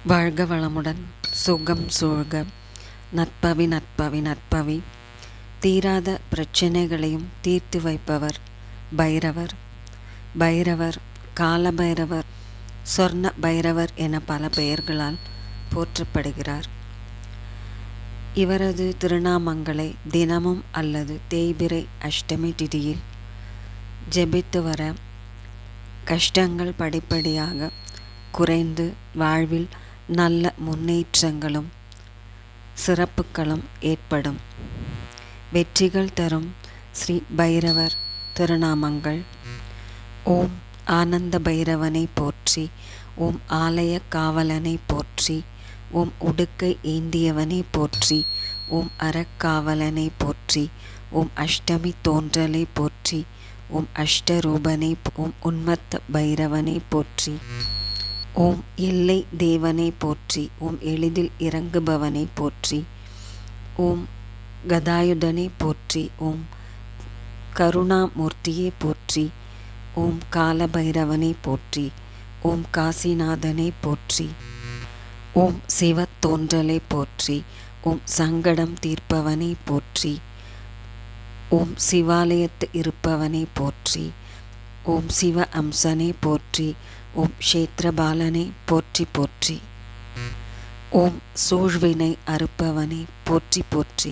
வாழ்க வளமுடன், சுகம் சூழ்க. நற்பவி நற்பவி நற்பவி. தீராத பிரச்சனைகளையும் தீர்த்து வைப்பவர் பைரவர். பைரவர், கால பைரவர், சொர்ண பைரவர் என பல பெயர்களால் போற்றப்படுகிறார். இவரது திருநாமங்களை தினமும் அல்லது தேய்பிறை அஷ்டமி திதியில் ஜெபித்து வர கஷ்டங்கள் படிப்படியாக குறைந்து வாழ்வில் நல்ல முன்னேற்றங்களும் சிறப்புகளும் ஏற்படும். வெற்றிகள் தரும் ஸ்ரீ பைரவர் திருநாமங்கள்: ஓம் ஆனந்த பைரவனை போற்றி, ஓம் ஆலய காவலனை போற்றி, ஓம் உடுக்கை ஏந்தியவனை போற்றி, ஓம் அறக்காவலனை போற்றி, ஓம் அஷ்டமி தோன்றலை போற்றி, ஓம் அஷ்டரூபனை, ஓம் உன்மத்த பைரவனை போற்றி, ஓம் எல்லை தேவனை போற்றி, ஓம் எளிதில் இறங்குபவனை போற்றி, ஓம் கதாயுதனை போற்றி, ஓம் கருணாமூர்த்தியை போற்றி, ஓம் காலபைரவனை போற்றி, ஓம் காசிநாதனை போற்றி, ஓம் சிவ தோன்றலை போற்றி, ஓம் சங்கடம் தீர்ப்பவனை போற்றி, ஓம் சிவாலயத்து இருப்பவனை போற்றி, ஓம் சிவ அம்சனை போற்றி, ஓம் க்ஷேத்திரபாலனை போற்றி போற்றி, ஓம் சூழ்வினை அறுப்பவனை போற்றி போற்றி.